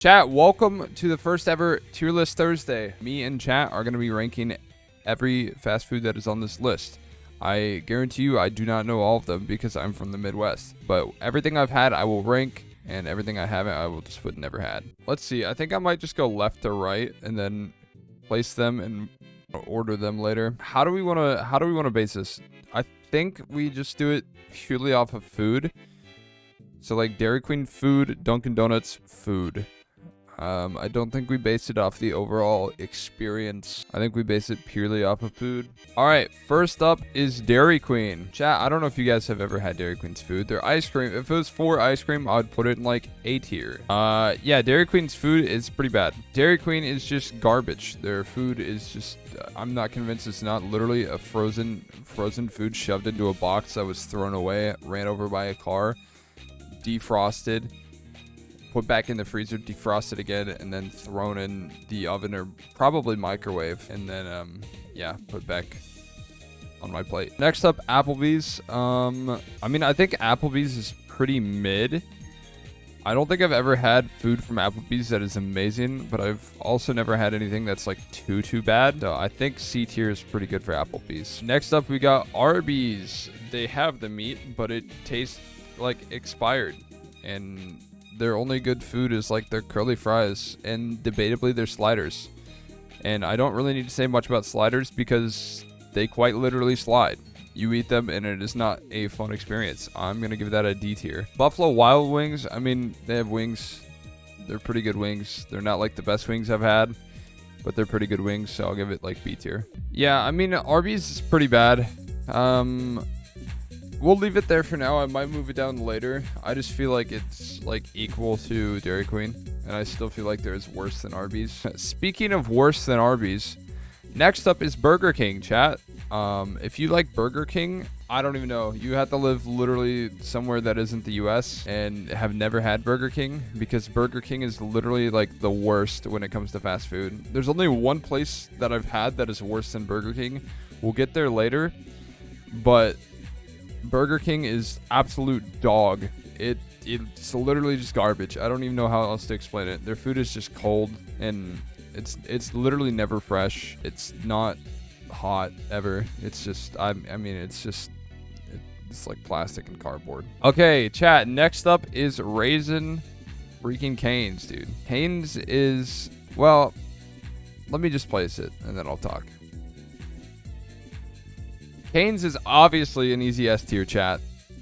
Chat, welcome to the first ever tier list Thursday. Me and chat are going to be ranking every fast food that is on this list. I guarantee you I do not know all of them because I'm from the Midwest. But everything I've had I will rank, and everything I haven't I will just put never had. Let's see, I think I might just go left to right and then place them and order them later. How do we want to base this? I think we just do it purely off of food. So like Dairy Queen food, Dunkin' Donuts food. I don't think we based it off the overall experience. I think we based it purely off of food. All right, first up is Dairy Queen. Chat, I don't know if you guys have ever had Dairy Queen's food. Their ice cream, if it was for ice cream, I would put it in like A tier. Yeah, Dairy Queen's food is pretty bad. Dairy Queen is just garbage. Their food is just, I'm not convinced it's not literally a frozen food shoved into a box that was thrown away, ran over by a car, defrosted, put back in the freezer, defrosted again, and then thrown in the oven or probably microwave, and then yeah, put back on my plate. Next up, Applebee's. I mean, I think Applebee's is pretty mid. I don't think I've ever had food from Applebee's that is amazing, but I've also never had anything that's like too bad. So I think C tier is pretty good for Applebee's. Next up, we got Arby's. They have the meat, but it tastes like expired, and their only good food is like their curly fries and debatably their sliders. And I don't really need to say much about sliders because they quite literally slide. You eat them and it is not a fun experience. I'm going to give that a D tier. Buffalo Wild Wings, I mean, they have wings. They're pretty good wings. They're not like the best wings I've had, but they're pretty good wings, so I'll give it like B tier. Yeah, I mean, Arby's is pretty bad. We'll leave it there for now. I might move it down later. I just feel like it's like equal to Dairy Queen, and I still feel like there's worse than Arby's. Speaking of worse than Arby's, next up is Burger King, chat. If you like Burger King, I don't even know. You have to live literally somewhere that isn't the US and have never had Burger King, because Burger King is literally like the worst when it comes to fast food. There's only one place that I've had that is worse than Burger King. We'll get there later, but Burger King is absolute dog. It's literally just garbage. I don't even know how else to explain it. Their food is just cold, and it's literally never fresh. It's not hot ever. It's just it's like plastic and cardboard. Okay, chat. Next up is Raisin freaking Cane's, dude. Cane's is, well, let me just place it and then I'll talk. Cane's is obviously an easy S tier, chat.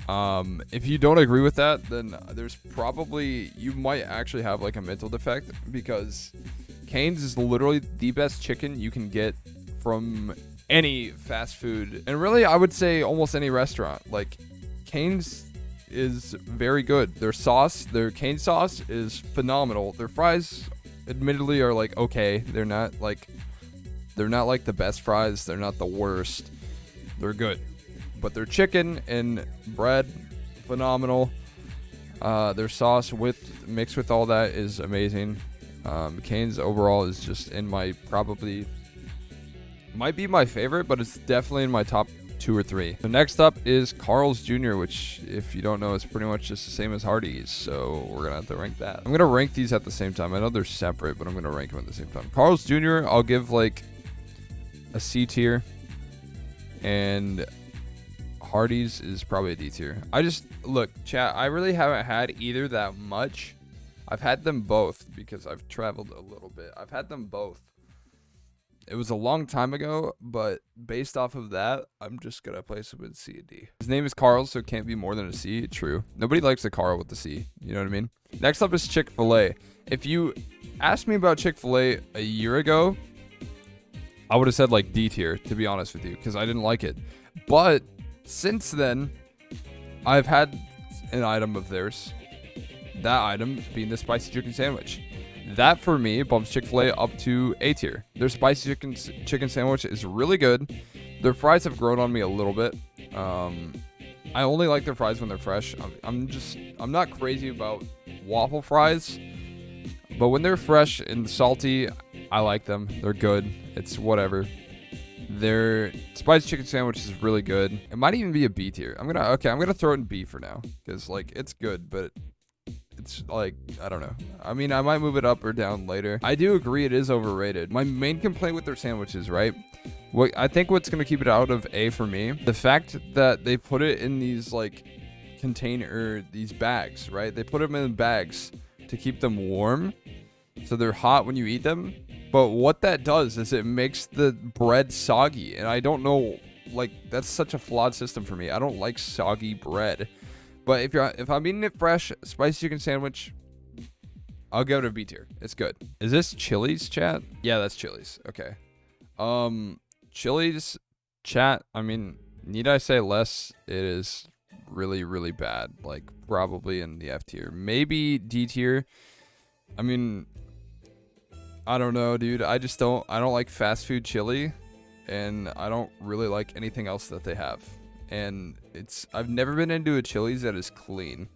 If you don't agree with that, then there's probably, you might actually have like a mental defect, because Cane's is literally the best chicken you can get from any fast food, and really I would say almost any restaurant. Like, Cane's is very good. Their sauce, their cane sauce is phenomenal. Their fries admittedly are like okay. They're not like the best fries. They're not the worst. They're good, but their chicken and bread, phenomenal. Their sauce mixed with all that is amazing. Cane's overall is just in my, probably might be my favorite, but it's definitely in my top 2 or 3. So next up is Carl's Jr., which, if you don't know, is pretty much just the same as Hardee's, so we're gonna have to rank that. I'm gonna rank these at the same time. I know they're separate, but I'm gonna rank them at the same time. Carl's Jr., I'll give like a C tier. And Hardee's is probably a D tier. Look, chat, I really haven't had either that much. I've had them both because I've traveled a little bit. I've had them both. It was a long time ago, but based off of that, I'm just gonna place it with C and D. His name is Carl, so it can't be more than a C. True. Nobody likes a Carl with the C. You know what I mean? Next up is Chick-Fil-A. If you asked me about Chick-Fil-A a year ago, I would have said like D tier, to be honest with you, because I didn't like it. But since then, I've had an item of theirs. That item being the spicy chicken sandwich. That for me bumps Chick-fil-A up to A tier. Their spicy chicken sandwich is really good. Their fries have grown on me a little bit. I only like their fries when they're fresh. I'm not crazy about waffle fries, but when they're fresh and salty, I like them. They're good. It's whatever. Their spicy chicken sandwich is really good. It might even be a B tier. I'm gonna throw it in B for now, because like it's good, but It's like, I don't know. I mean, I might move it up or down later. I do agree it is overrated. My main complaint with their sandwiches, right? What I think what's going to keep it out of A for me, the fact that they put it in these like these bags, right? They put them in bags to keep them warm so they're hot when you eat them. But what that does is it makes the bread soggy, and I don't know, like, that's such a flawed system for me. I don't like soggy bread. But if I'm eating it fresh, spicy chicken sandwich, I'll give it a B tier. It's good. Is this Chili's, chat? Yeah, that's Chili's. Okay. Chili's, chat, I mean, need I say less? It is really, really bad. Like, probably in the F tier. Maybe D tier. I mean, I don't know, dude. I don't like fast food chili, and I don't really like anything else that they have. And I've never been into a Chili's that is clean.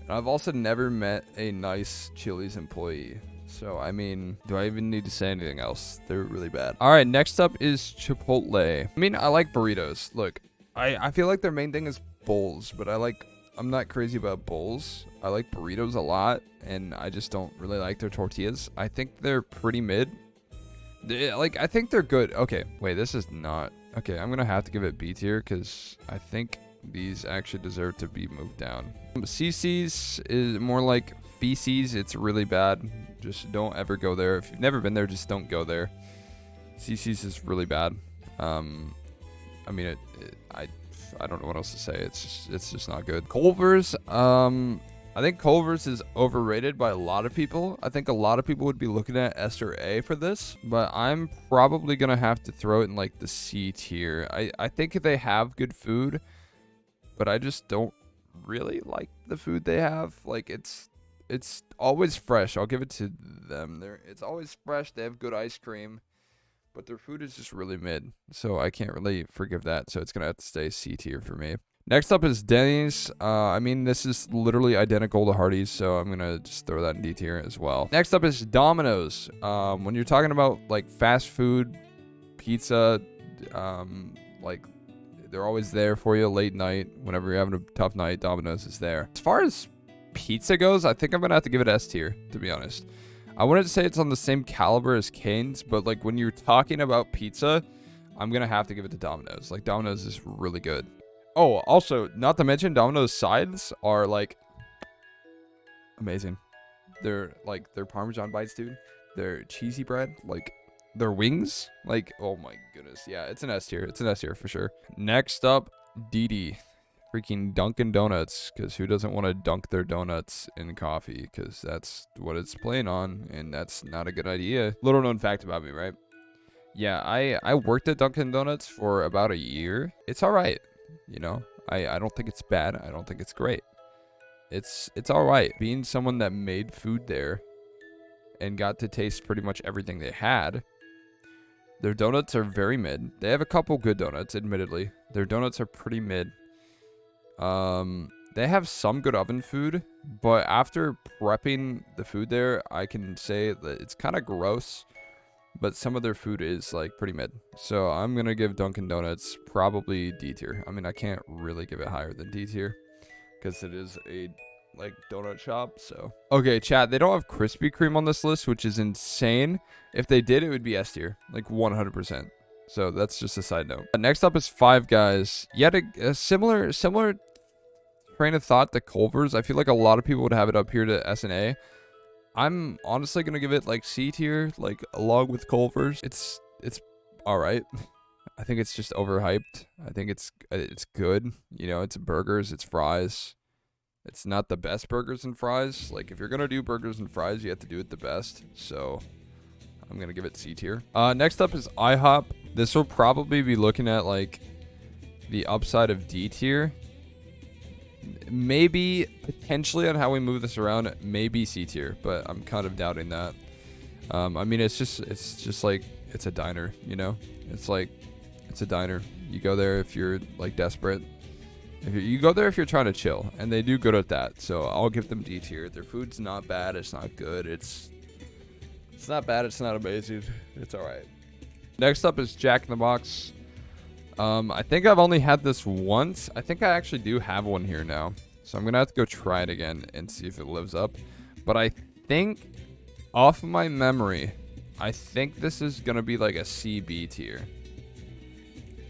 And I've also never met a nice Chili's employee. So, I mean, do I even need to say anything else? They're really bad. All right, next up is Chipotle. I mean, I like burritos. Look, I feel like their main thing is bowls, but I'm not crazy about bowls. I like burritos a lot, and I just don't really like their tortillas. I think they're pretty mid. I think they're good. Okay, wait, this is not... Okay, I'm going to have to give it B tier because I think these actually deserve to be moved down. CC's is more like feces. It's really bad. Just don't ever go there. If you've never been there, just don't go there. CC's is really bad. I mean, I don't know what else to say. It's just not good. Culver's, I think Culver's is overrated by a lot of people. I think a lot of people would be looking at S or A for this, but I'm probably gonna have to throw it in like the C tier. I think they have good food, but I just don't really like the food they have. Like it's always fresh. I'll give it to them. It's always fresh. They have good ice cream, but their food is just really mid. So I can't really forgive that. So it's gonna have to stay C tier for me. Next up is Denny's. I mean, this is literally identical to Hardee's, so I'm gonna just throw that in D tier as well. Next up is Domino's. When you're talking about like fast food, pizza, like they're always there for you late night. Whenever you're having a tough night, Domino's is there. As far as pizza goes, I think I'm gonna have to give it S tier, to be honest. I wouldn't say it's on the same caliber as Cane's, but like when you're talking about pizza, I'm gonna have to give it to Domino's. Like Domino's is really good. Oh, also, not to mention, Domino's sides are, like, amazing. They're Parmesan bites, dude. They're cheesy bread. Like, their wings. Like, oh my goodness. Yeah, it's an S tier. It's an S tier for sure. Next up, DD. Freaking Dunkin' Donuts. Because who doesn't want to dunk their donuts in coffee? Because that's what it's playing on. And that's not a good idea. Little known fact about me, right? Yeah, I worked at Dunkin' Donuts for about a year. It's all right. You know, I don't think it's bad. I don't think it's great. It's all right. Being someone that made food there and got to taste pretty much everything they had, their donuts are very mid. They have a couple good donuts, admittedly. Their donuts are pretty mid. They have some good oven food, but after prepping the food there, I can say that it's kind of gross. But some of their food is, like, pretty mid. So I'm going to give Dunkin' Donuts probably D tier. I mean, I can't really give it higher than D tier. Because it is a, like, donut shop, so. Okay, chat. They don't have Krispy Kreme on this list, which is insane. If they did, it would be S tier. Like, 100%. So that's just a side note. Next up is Five Guys. Yet a similar train of thought to Culver's. I feel like a lot of people would have it up here to S and A. I'm honestly going to give it like C tier, like along with Culver's. It's all right. I think it's just overhyped. I think it's good. You know, it's burgers, it's fries. It's not the best burgers and fries. Like if you're going to do burgers and fries, you have to do it the best. So I'm going to give it C tier. Next up is Ihop. This will probably be looking at like the upside of D tier. Maybe potentially on how we move this around, maybe C tier, but I'm kind of doubting that. I mean, it's just like it's a diner, you know. It's like it's a diner. You go there if you're like desperate. You go there if you're trying to chill, and they do good at that. So I'll give them D tier. Their food's not bad. It's not good. It's not bad. It's not amazing. It's all right. Next up is Jack in the Box. I think I've only had this once. I think I actually do have one here now. So I'm going to have to go try it again and see if it lives up. But I think, off of my memory, I think this is going to be like a CB tier.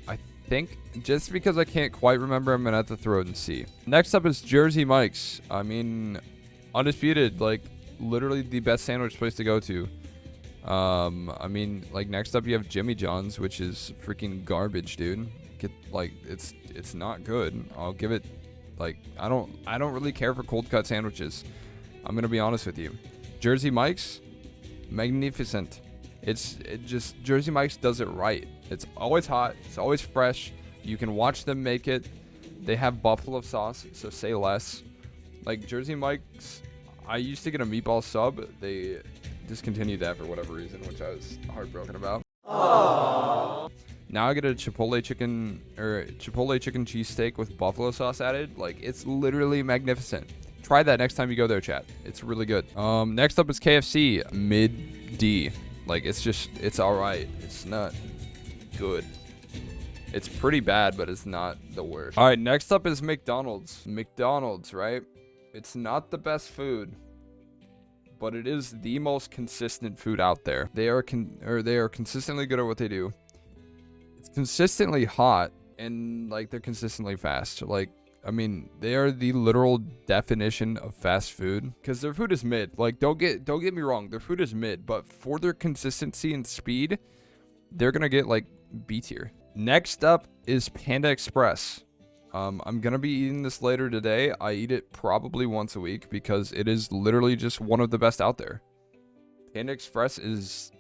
I think, just because I can't quite remember, I'm going to have to throw it in C. Next up is Jersey Mike's. I mean, undisputed, like, literally the best sandwich place to go to. I mean, like, next up you have Jimmy John's, which is freaking garbage, dude. It's not good. I'll give it, like, I don't really care for cold cut sandwiches. I'm gonna be honest with you. Jersey Mike's, magnificent. Jersey Mike's does it right. It's always hot. It's always fresh. You can watch them make it. They have buffalo sauce, so say less. Like, Jersey Mike's, I used to get a meatball sub. They discontinued that for whatever reason, which I was heartbroken about. Aww. Now I get a Chipotle chicken cheesesteak with buffalo sauce added. Like, it's literally magnificent. Try that next time you go there, chat. It's really good. Next up is KFC, mid D. Like, it's all right. It's not good. It's pretty bad, but it's not the worst. All right, next up is McDonald's. McDonald's, right? It's not the best food, but it is the most consistent food out there. They are consistently good at what they do. It's consistently hot, and like, they're consistently fast. Like, I mean, they are the literal definition of fast food, because their food is mid. Like, don't get me wrong, their food is mid, but for their consistency and speed, they're gonna get like B tier. Next up is Panda Express. I'm gonna be eating this later today. I eat it probably once a week because it is literally just one of the best out there. Panda Express is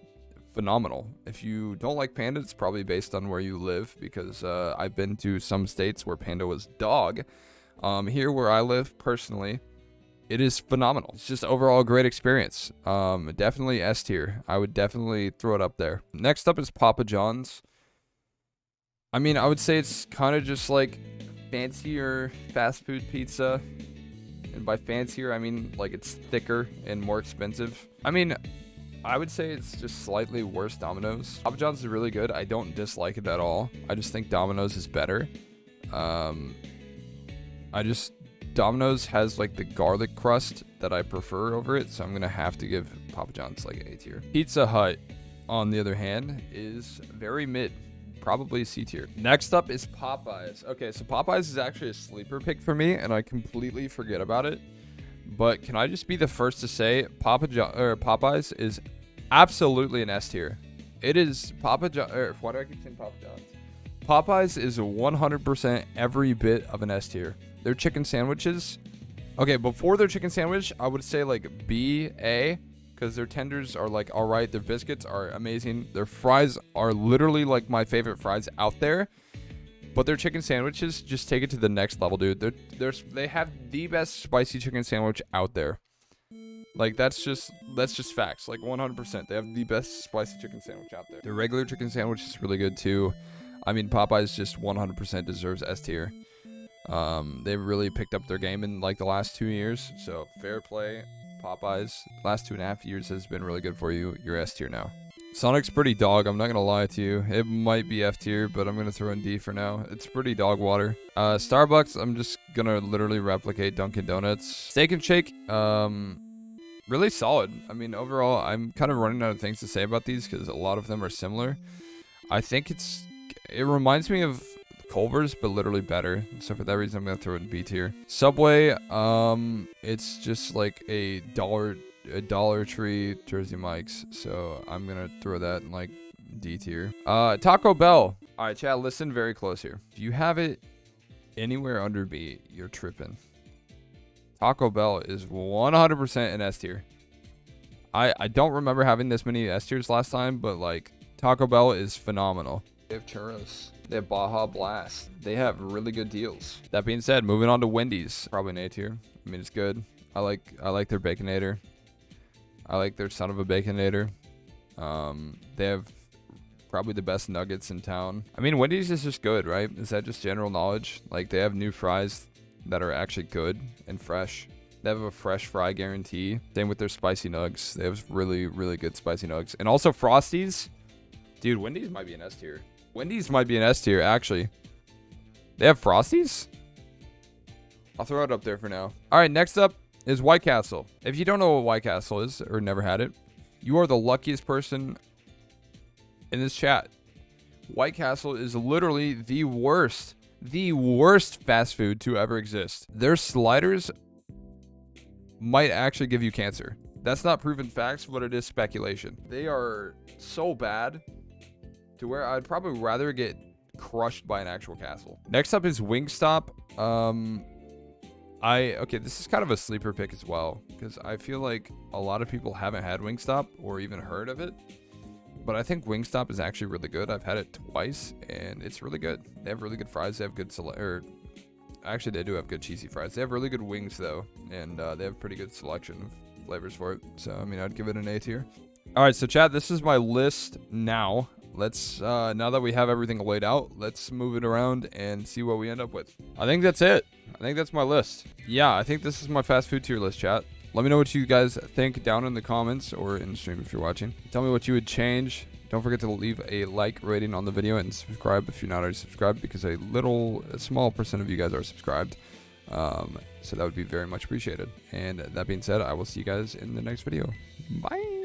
phenomenal. If you don't like Panda, it's probably based on where you live, because I've been to some states where Panda was dog. Here where I live personally, it is phenomenal. It's just overall a great experience. Definitely S tier. I would definitely throw it up there. Next up is Papa John's. I mean, I would say it's kind of just like fancier fast food pizza. And by fancier, I mean like it's thicker and more expensive. I mean, I would say it's just slightly worse Dominoes. Papa John's is really good. I don't dislike it at all. I just think Domino's is better. Domino's has like the garlic crust that I prefer over it, so I'm gonna have to give Papa John's like A tier. Pizza Hut, on the other hand, is very mid. Probably C tier. Next up is Popeyes. Okay, so Popeyes is actually a sleeper pick for me, and I completely forget about it. But can I just be the first to say Popeyes is absolutely an S tier. It is why do I keep saying Papa John's? Popeyes is 100% every bit of an S tier. Their chicken sandwiches. Okay, before their chicken sandwich, I would say like B, A. Because their tenders are like all right, their biscuits are amazing, their fries are literally like my favorite fries out there, but their chicken sandwiches just take it to the next level, dude. They have the best spicy chicken sandwich out there. Like, that's just facts. Like, 100%, they have the best spicy chicken sandwich out there. Their regular chicken sandwich is really good too. I mean, Popeyes just 100% deserves S tier. They've really picked up their game in like the last 2 years, so fair play. Popeyes, last 2.5 years has been really good for you. You're S tier now. Sonic's pretty dog. I'm not going to lie to you. It might be F tier, but I'm going to throw in D for now. It's pretty dog water. Starbucks, I'm just going to literally replicate Dunkin' Donuts. Steak and Shake, really solid. I mean, overall, I'm kind of running out of things to say about these because a lot of them are similar. I think it reminds me of Culver's, but literally better. So for that reason, I'm gonna throw it in B tier. Subway, it's just like a Dollar Tree Jersey Mike's, so I'm gonna throw that in like D tier. Taco Bell. All right, chat, listen very close here. If you have it anywhere under B, you're tripping. Taco Bell is 100% an S tier. I don't remember having this many S tiers last time, but like Taco Bell is phenomenal. They have churros. They have Baja Blast. They have really good deals. That being said, moving on to Wendy's. Probably an A tier. I mean, it's good. I like their Baconator. I like their son of a Baconator. They have probably the best nuggets in town. I mean, Wendy's is just good, right? Is that just general knowledge? Like, they have new fries that are actually good and fresh. They have a fresh fry guarantee. Same with their spicy nugs. They have really, really good spicy nugs. And also Frosties. Dude, Wendy's might be an S tier. Wendy's might be an S tier, actually. They have Frosties? I'll throw it up there for now. All right, next up is White Castle. If you don't know what White Castle is or never had it, you are the luckiest person in this chat. White Castle is literally the worst fast food to ever exist. Their sliders might actually give you cancer. That's not proven facts, but it is speculation. They are so bad to where I'd probably rather get crushed by an actual castle. Next up is Wingstop. Okay, this is kind of a sleeper pick as well, because I feel like a lot of people haven't had Wingstop or even heard of it. But I think Wingstop is actually really good. I've had it twice, and it's really good. They have really good fries. They have good actually, they do have good cheesy fries. They have really good wings, though, and they have pretty good selection of flavors for it. So, I mean, I'd give it an A tier. All right, so Chad, this is my list now. Let's, now that we have everything laid out, let's move it around and see what we end up with. I think that's it. I think that's my list. Yeah, I think this is my fast food tier list, chat. Let me know what you guys think down in the comments or in the stream if you're watching. Tell me what you would change. Don't forget to leave a like rating on the video and subscribe if you're not already subscribed, because a small percent of you guys are subscribed. So that would be very much appreciated. And that being said, I will see you guys in the next video. Bye.